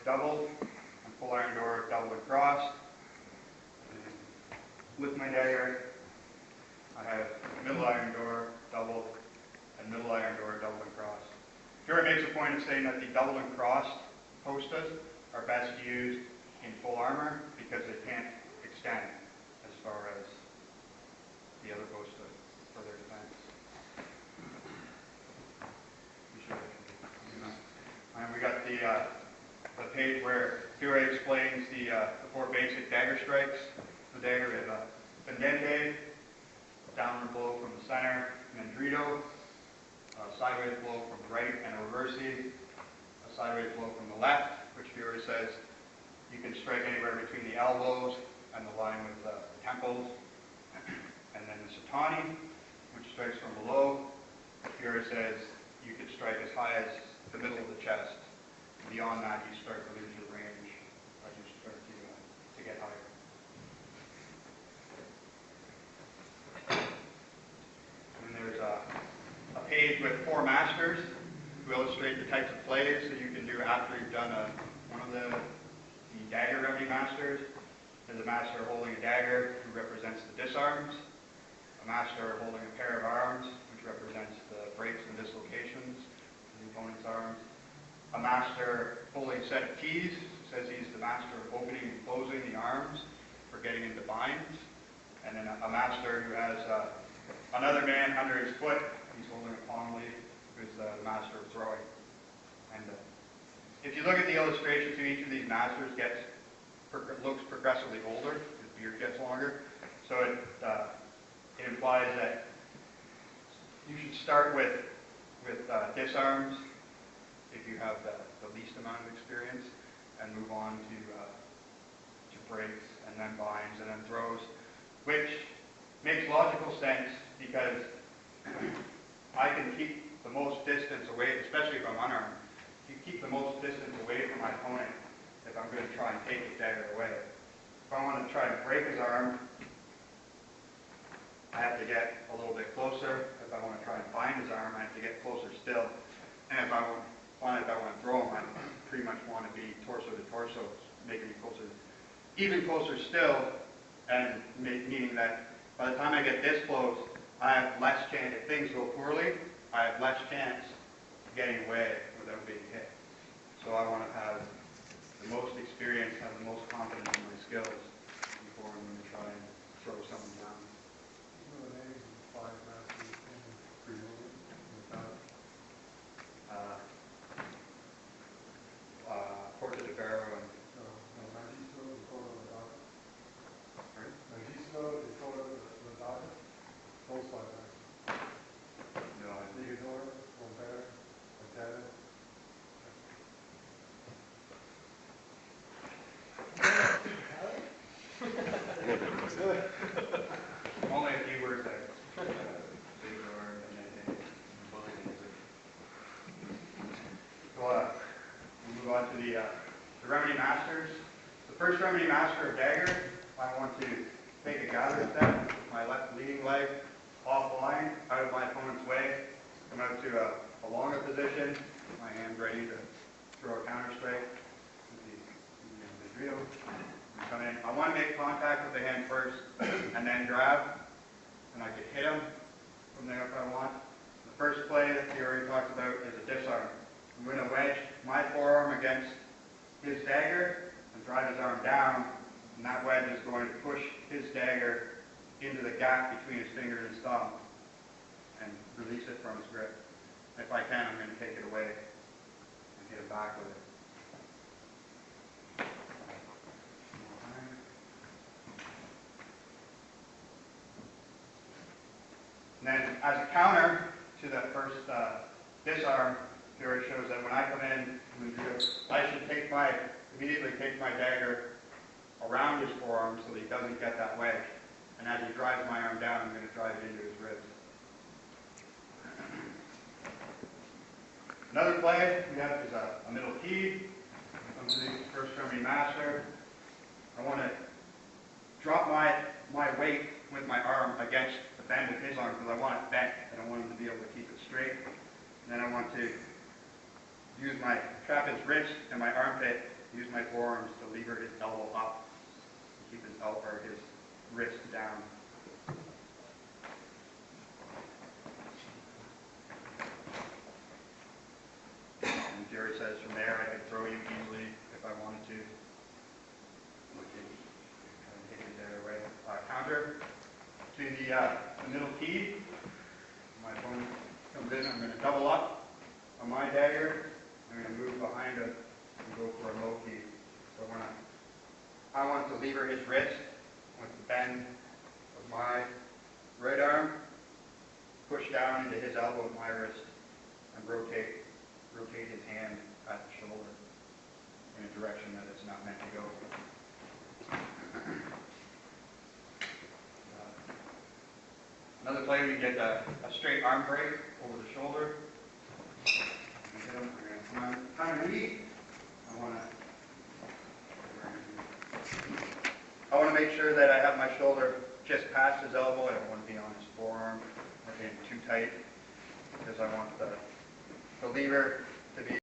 doubled, and full iron door doubled and crossed. And with my dagger, I have middle iron door doubled and middle iron door doubled and crossed. Fury makes a point of saying that the doubled and crossed postas are best used in full armor because they can't extend as far as the other posta for their defense. And we got the page where Fury explains the 4 basic dagger strikes. The dagger is a pendente, downward blow from the center, and then dritto, a sideways blow from the right, and a reversi, a sideways blow from the left, which Fury says you can strike anywhere between the elbows and the line with the temples. And then the satani, which strikes from below. Fury says you could strike as high as the middle of the chest. Beyond that, you start to lose your range as you start to get higher. And there's a page with 4 masters who illustrate the types of plays that you can do after you've done one of the dagger remedy masters. There's a master holding a dagger who represents the disarms, a master holding a pair of arms, which represents the breaks and dislocations of the opponent's arms, a master holding a set of keys, says he's the master of opening and closing the arms for getting into binds, and then a master who has another man under his foot, he's holding a palm leaf, who's the master of throwing. And if you look at the illustrations of each of these masters, looks progressively older, his beard gets longer, so it implies that you should start with disarms if you have the least amount of experience, and move on to breaks, and then binds, and then throws, which makes logical sense because I can keep the most distance away, especially if I'm unarmed. You keep the most distance away from my opponent if I'm going to try and take his dagger away. If I want to try and break his arm, I have to get a little bit closer. If I want to try and bind his arm, I have to get closer still. And if I want to throw him, I pretty much want to be torso to torso, making me closer, even closer still, and meaning that by the time I get this close, I have less chance, if things go poorly, I have less chance of getting away without being hit. So I want to have the most experience, have the most confidence in my skills before I'm going to try and throw someone down. Porta de Barrow and only a few words there. So we'll move on to the remedy masters. The first remedy master of dagger, I want to take a gather step, my left leading leg offline, out of my opponent's way, come out to a longer position, my hand ready to throw a counter strike with the drill. Come in. I want to make contact with the hand first, and then grab, and I can hit him from there if I want. The first play that Fury talks about is a disarm. I'm going to wedge my forearm against his dagger and drive his arm down, and that wedge is going to push his dagger into the gap between his finger and his thumb and release it from his grip. If I can, I'm going to take it away and hit him back with it. And then, as a counter to that first disarm, Fury shows that when I come in, I should immediately take my dagger around his forearm so that he doesn't get that wedge. And as he drives my arm down, I'm going to drive it into his ribs. Another play we have is a middle key. Comes to the first remedy master. I want to drop my weight with my arm against the bend of his arm because I want it bent. I don't want him to be able to keep it straight. And then I want to use trap his wrist and my armpit use my forearms to lever his elbow up, keep his elbow or his wrist down. And Jerry says from there I could throw you easily if I wanted to. Take it the other way. Counter to the middle key. My opponent comes in. I'm going to double up on my dagger. I'm going to move behind it and go for a low key. So I want to lever his wrist with the bend of my right arm, push down into his elbow with my wrist, and rotate his hand at the shoulder in a direction that it's not meant to go. Another play, we get a straight arm break over the shoulder. Come on, kind of knee. I want to make sure that I have my shoulder just past his elbow. I don't want to be on his forearm or getting too tight because I want the lever to be